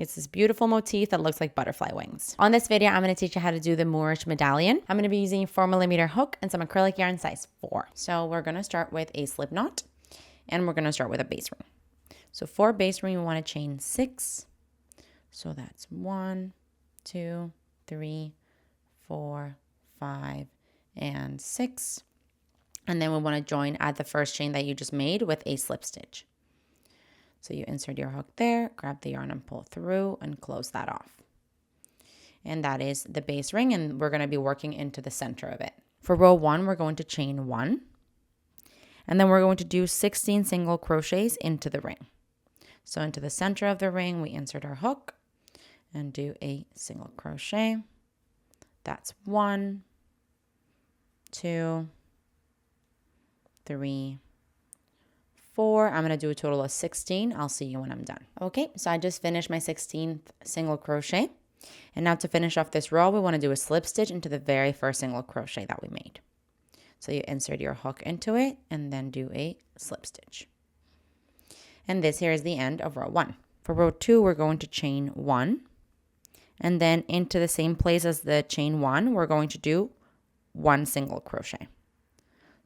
It's this beautiful motif that looks like butterfly wings. On this video, I'm going to teach you how to do the Moorish Medallion. I'm going to be using a 4mm hook and some acrylic yarn size 4. So we're going to start with a slip knot, and we're going to start with a base ring. So for base ring, we want to chain 6. So that's 1, 2, 3, 4, 5, and 6. And then we want to join at the first chain that you just made with a slip stitch. So you insert your hook there, grab the yarn and pull through and close that off. And that is the base ring, and we're going to be working into the center of it. For row 1, we're going to chain 1. And then we're going to do 16 single crochets into the ring. So into the center of the ring, we insert our hook and do a single crochet. That's 1, 2, 3, 4. I'm going to do a total of 16. I'll see you when I'm done. Okay, so I just finished my 16th single crochet. And now to finish off this row, we want to do a slip stitch into the very first single crochet that we made. So you insert your hook into it and then do a slip stitch. And this here is the end of row 1. For row 2, we're going to chain 1. And then into the same place as the chain 1, we're going to do 1 single crochet.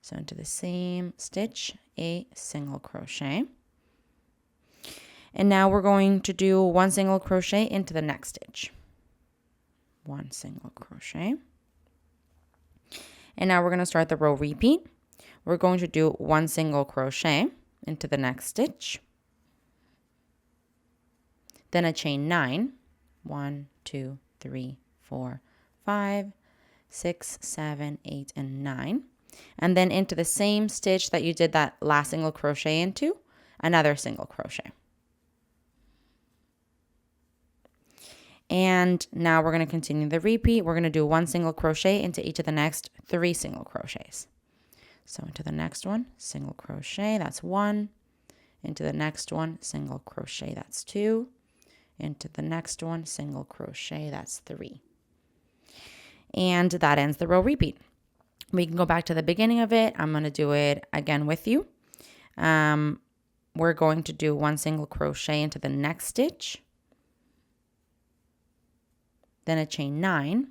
So into the same stitch, a single crochet. And now we're going to do 1 single crochet into the next stitch. 1 single crochet. And now we're going to start the row repeat. We're going to do 1 single crochet into the next stitch. Then a chain 9. 1, 2, 3, 4, 5, 6, 7, 8, and 9. And then into the same stitch that you did that last single crochet into, another single crochet. And now we're going to continue the repeat. We're going to do 1 single crochet into each of the next 3 single crochets. So into the next one, single crochet, that's 1. Into the next one, single crochet, that's 2. Into the next one, single crochet, that's 3. And that ends the row repeat. We can go back to the beginning of it. I'm going to do it again with you. We're going to do 1 single crochet into the next stitch. Then a chain 9.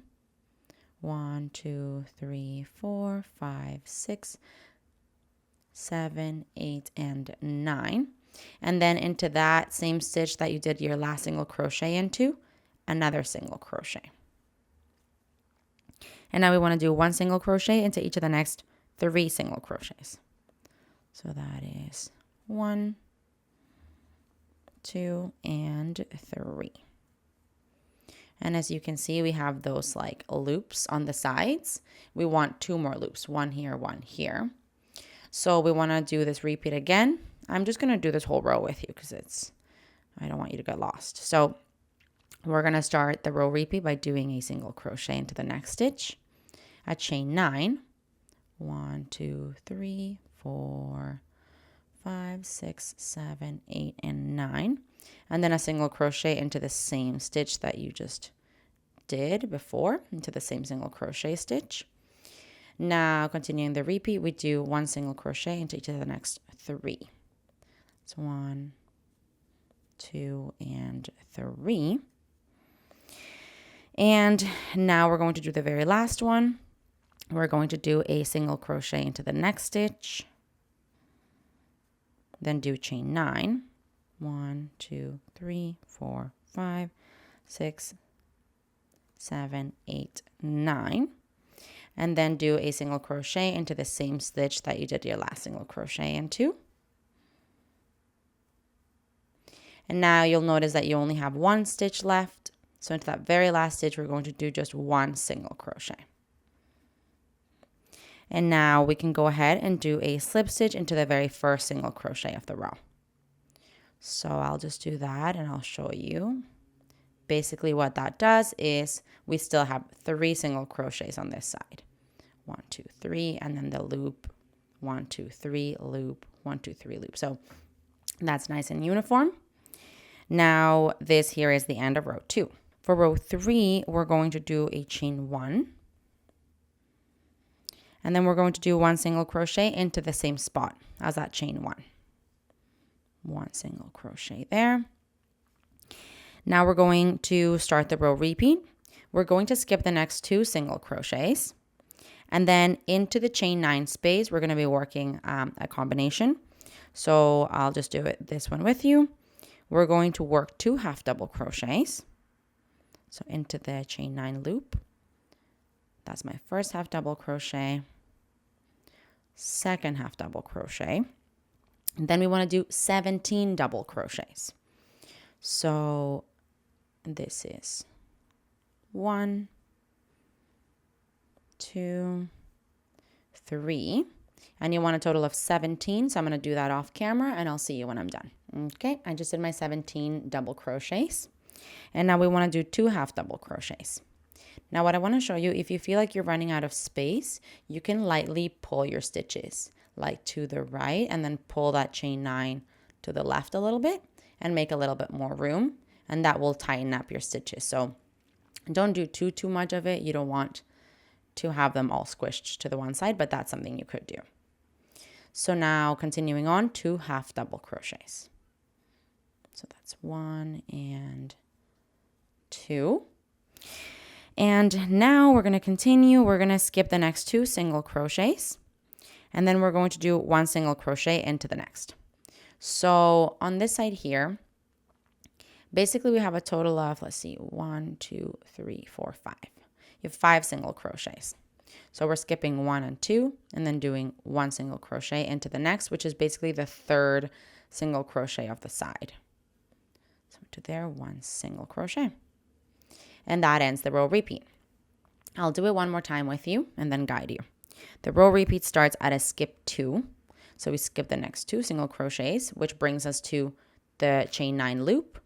1, 2, 3, 4, 5, 6, 7, 8, and 9. And then into that same stitch that you did your last single crochet into, another single crochet. And now we want to do 1 single crochet into each of the next 3 single crochets. So that is 1, 2, and 3. And as you can see, we have those like loops on the sides. We want 2 more loops, 1 here, 1 here. So we want to do this repeat again. I'm just going to do this whole row with you because I don't want you to get lost. So we're going to start the row repeat by doing a single crochet into the next stitch. A chain 9. 1, 2, 3, 4, 5, 6, 7, 8, and 9. And then a single crochet into the same stitch that you just did before, into the same single crochet stitch. Now, continuing the repeat, we do 1 single crochet into each of the next 3. So 1, 2, and 3. And now we're going to do the very last one. We're going to do a single crochet into the next stitch. Then do chain 9. 1, 2, 3, 4, 5, 6, 7, 8, 9. And then do a single crochet into the same stitch that you did your last single crochet into. And now you'll notice that you only have 1 stitch left. So into that very last stitch, we're going to do just 1 single crochet. And now we can go ahead and do a slip stitch into the very first single crochet of the row. So I'll just do that and I'll show you. Basically what that does is we still have 3 single crochets on this side. 1, 2, 3, and then the loop. 1, 2, 3, loop, 1, 2, 3, loop. So that's nice and uniform. Now this here is the end of row 2. For row 3, we're going to do a chain 1. And then we're going to do 1 single crochet into the same spot as that chain 1. 1 single crochet there. Now we're going to start the row repeat. We're going to skip the next 2 single crochets. And then into the chain 9 space, we're going to be working a combination. So I'll just do this one with you. We're going to work 2 half double crochets. So into the chain 9 loop. That's my first half double crochet. Second half double crochet. And then we want to do 17 double crochets. So this is 1, 2, 3, and you want a total of 17. So I'm going to do that off camera and I'll see you when I'm done. Okay, I just did my 17 double crochets. And now we want to do 2 half double crochets. Now what I want to show you, if you feel like you're running out of space, you can lightly pull your stitches like to the right and then pull that chain 9 to the left a little bit and make a little bit more room, and that will tighten up your stitches. So don't do too much of it. You don't want to have them all squished to the one side, but that's something you could do. So now continuing on, 2 half double crochets. So that's 1 and 2. And now we're going to continue. We're going to skip the next 2 single crochets. And then we're going to do 1 single crochet into the next. So on this side here, basically we have a total of, let's see, 1, 2, 3, 4, 5. You have 5 single crochets. So we're skipping 1 and 2 and then doing 1 single crochet into the next, which is basically the 3rd single crochet of the side. So to there, 1 single crochet. And that ends the row repeat. I'll do it one more time with you and then guide you. The row repeat starts at a skip 2. So we skip the next 2 single crochets, which brings us to the chain 9 loop.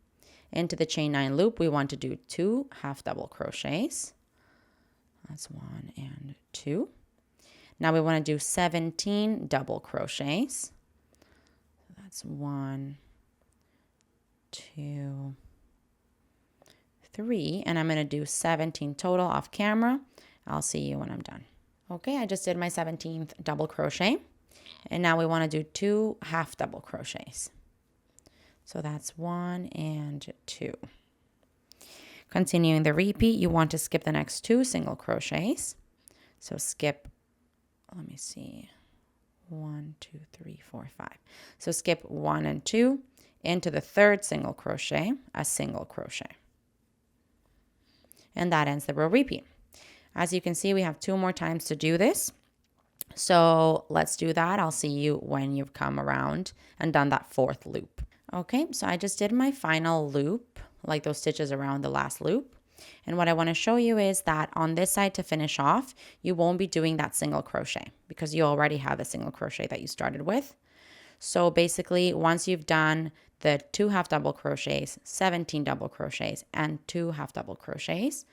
Into the chain 9 loop, we want to do 2 half double crochets. That's 1 and 2. Now we want to do 17 double crochets. That's 1, 2, 3. And I'm going to do 17 total off camera. I'll see you when I'm done. Okay, I just did my 17th double crochet. And now we want to do 2 half double crochets. So that's 1 and 2. Continuing the repeat, you want to skip the next 2 single crochets. So skip, let me see, 1, 2, 3, 4, 5. So skip 1 and 2 into the 3rd single crochet, a single crochet. And that ends the row repeat. As you can see, we have 2 more times to do this. So let's do that. I'll see you when you've come around and done that 4th loop. Okay, so I just did my final loop, like those stitches around the last loop. And what I want to show you is that on this side to finish off, you won't be doing that single crochet because you already have a single crochet that you started with. So basically, once you've done the 2 half double crochets, 17 double crochets, and 2 half double crochets,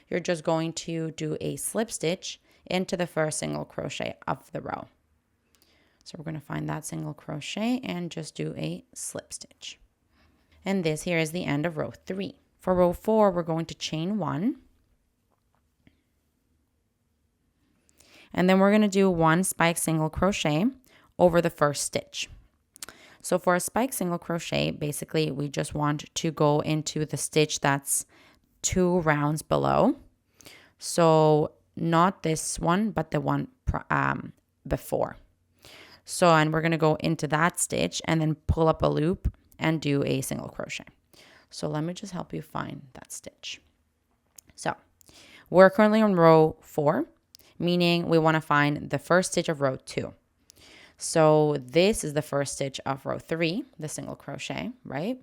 you're just going to do a slip stitch into the first single crochet of the row. So we're going to find that single crochet and just do a slip stitch. And this here is the end of row 3. For row 4, we're going to chain 1. And then we're going to do 1 spike single crochet over the first stitch. So for a spike single crochet, basically we just want to go into the stitch that's 2 rounds below. So not this one, but the one before. So, and we're going to go into that stitch and then pull up a loop and do a single crochet. So let me just help you find that stitch. So we're currently on row 4, meaning we want to find the first stitch of row 2. So this is the first stitch of row 3, the single crochet, right?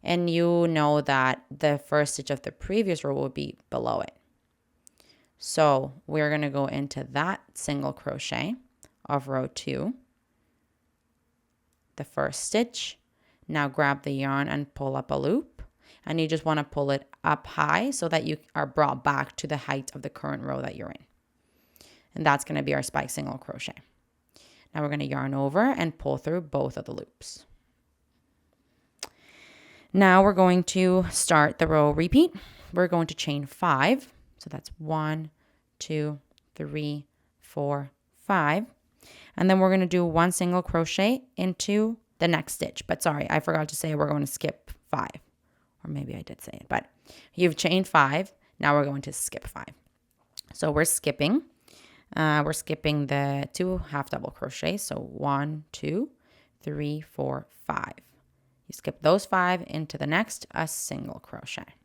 And you know that the first stitch of the previous row will be below it. So we're going to go into that single crochet of row 2, the first stitch. Now grab the yarn and pull up a loop, and you just want to pull it up high so that you are brought back to the height of the current row that you're in. And that's going to be our spike single crochet. Now we're going to yarn over and pull through both of the loops. Now we're going to start the row repeat. We're going to chain 5. So that's 1, 2, 3, 4, 5. And then we're going to do 1 single crochet into the next stitch. But sorry, I forgot to say we're going to skip 5. or maybe I did say it, but you've chained 5. Now we're going to skip 5. So we're skipping the 2 half double crochets. So 1, 2, 3, 4, 5. You skip those 5 into the next, a single crochet.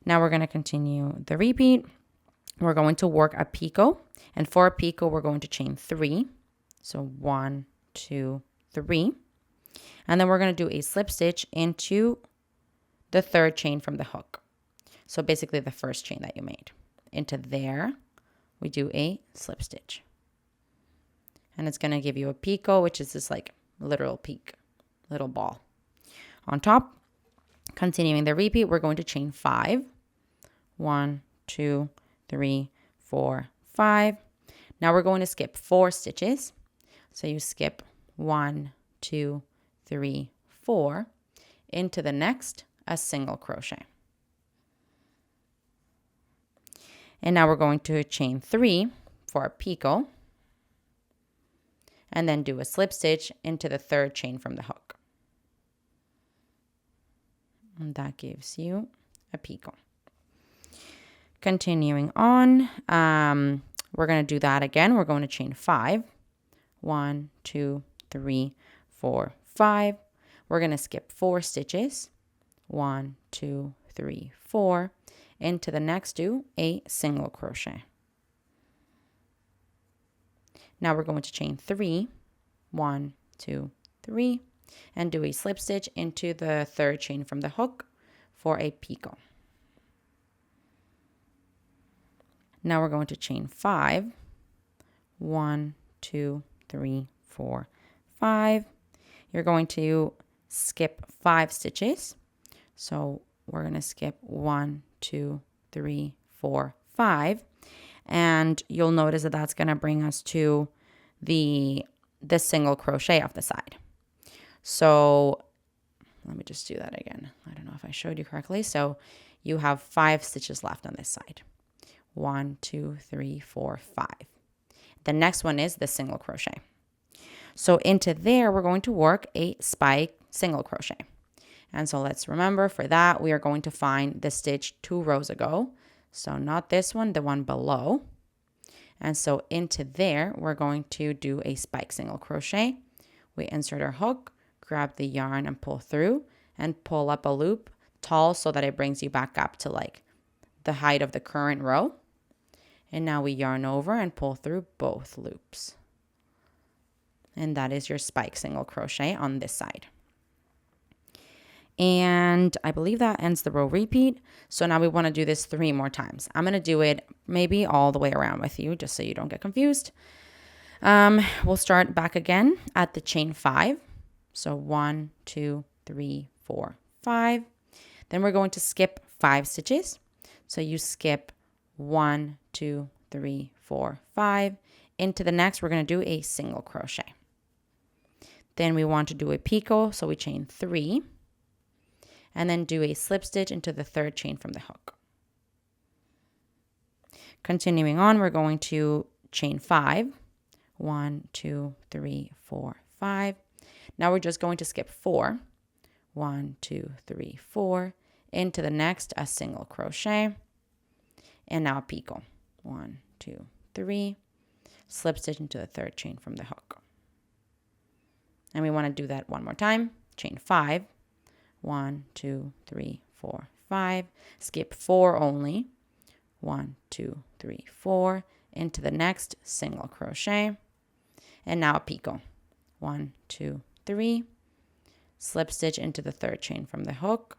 Now we're going to continue the repeat. We're going to work a picot, and for a picot, we're going to chain 3. So 1, 2, 3. And then we're going to do a slip stitch into the 3rd chain from the hook. So basically the first chain that you made. Into there, we do a slip stitch. And it's going to give you a picot, which is this like literal peak, little ball. On top, continuing the repeat, we're going to chain 5. 1, 2, 3, 4, 5. Now we're going to skip 4 stitches. So you skip 1, 2, 3, 4 into the next, a single crochet. And now we're going to chain 3 for a picot and then do a slip stitch into the 3rd chain from the hook. And that gives you a picot. Continuing on, we're going to do that again. We're going to chain 5. 1, 2, 3, 4, 5. We're going to skip 4 stitches. 1, 2, 3, 4. Into the next, do a single crochet. Now we're going to chain 3. 1, 2, 3. And do a slip stitch into the 3rd chain from the hook for a picot. Now we're going to chain 5. 1, 2, 3, 4, 5. You're going to skip 5 stitches. So we're going to skip 1, 2, 3, 4, 5. And you'll notice that that's going to bring us to the single crochet off the side. So let me just do that again. I don't know if I showed you correctly. So you have 5 stitches left on this side. 1, 2, 3, 4, 5. The next one is the single crochet. So into there, we're going to work a spike single crochet. And so let's remember for that, we are going to find the stitch 2 rows ago. So not this one, the one below. And so into there, we're going to do a spike single crochet. We insert our hook, grab the yarn and pull through and pull up a loop tall so that it brings you back up to like the height of the current row. And now we yarn over and pull through both loops. And that is your spike single crochet on this side. And I believe that ends the row repeat. So now we want to do this 3 more times. I'm going to do it maybe all the way around with you just so you don't get confused. We'll start back again at the chain 5. So 1, 2, 3, 4, 5. Then we're going to skip 5 stitches. So you skip 1, 2, 3, 4, 5. Into the next, we're going to do a single crochet. Then we want to do a picot, so we chain 3. And then do a slip stitch into the 3rd chain from the hook. Continuing on, we're going to chain 5. 1, 2, 3, 4, 5. Now we're just going to skip 4. 1, 2, 3, 4. Into the next, a single crochet. And now a picot. 1, 2, 3. Slip stitch into the 3rd chain from the hook. And we want to do that one more time. Chain 5. 1, 2, 3, 4, 5. Skip 4 only. 1, 2, 3, 4. Into the next, single crochet. And now a picot. 1, 2, 3. Slip stitch into the 3rd chain from the hook.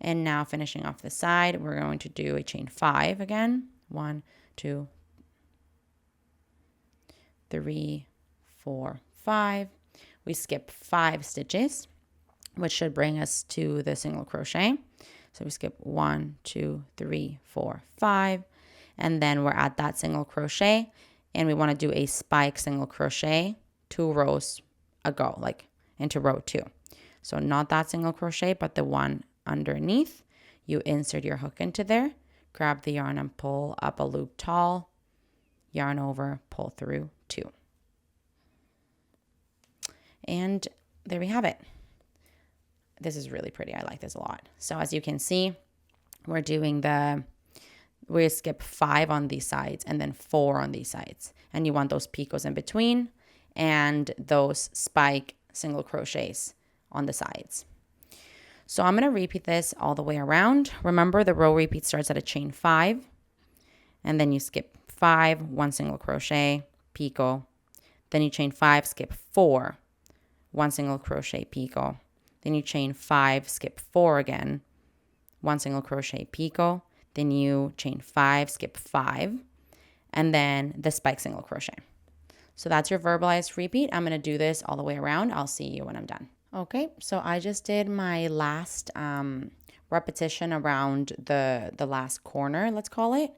And now finishing off the side, we're going to do a chain 5 again. 1, 2, 3, 4, 5. We skip 5 stitches, which should bring us to the single crochet. So we skip 1, 2, 3, 4, 5. And then we're at that single crochet. And we want to do a spike single crochet 2 rows ago, like into row 2. So not that single crochet, but the one underneath. You insert your hook into there, grab the yarn and pull up a loop tall, yarn over, pull through 2. And there we have it. This is really pretty. I like this a lot. So as you can see, we skip 5 on these sides and then 4 on these sides. And you want those picots in between and those spike single crochets on the sides. So I'm going to repeat this all the way around. Remember, the row repeat starts at a chain 5, and then you skip 5, 1 single crochet, picot. Then you chain 5, skip 4, 1 single crochet, picot. Then you chain 5, skip 4 again, 1 single crochet, picot. Then you chain 5, skip 5, and then the spike single crochet. So that's your verbalized repeat. I'm going to do this all the way around. I'll see you when I'm done. Okay, so I just did my last repetition around the last corner, let's call it.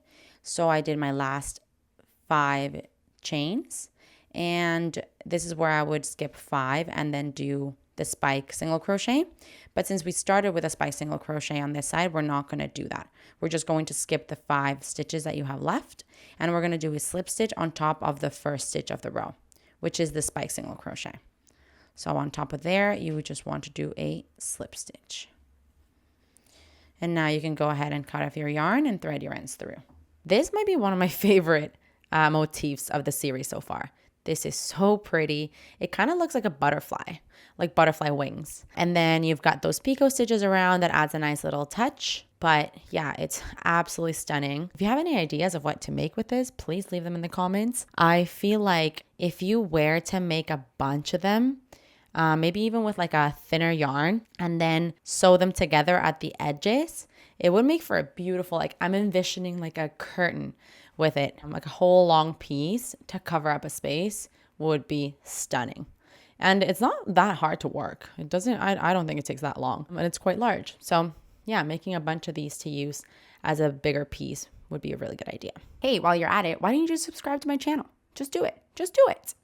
So I did my last 5 chains, and this is where I would skip 5 and then do the spike single crochet. But since we started with a spike single crochet on this side, we're not going to do that. We're just going to skip the 5 stitches that you have left, and we're going to do a slip stitch on top of the first stitch of the row, which is the spike single crochet. So on top of there, you would just want to do a slip stitch. And now you can go ahead and cut off your yarn and thread your ends through. This might be one of my favorite motifs of the series so far. This is so pretty. It kind of looks like a butterfly, like butterfly wings. And then you've got those picot stitches around that adds a nice little touch. But yeah, it's absolutely stunning. If you have any ideas of what to make with this, please leave them in the comments. I feel like if you were to make a bunch of them, maybe even with like a thinner yarn, and then sew them together at the edges, it would make for a beautiful, like I'm envisioning like a curtain with it, like a whole long piece to cover up a space would be stunning. And it's not that hard to work. It doesn't, I don't think it takes that long, and it's quite large. So yeah, making a bunch of these to use as a bigger piece would be a really good idea. Hey, while you're at it, why don't you just subscribe to my channel? Just do it. Just do it.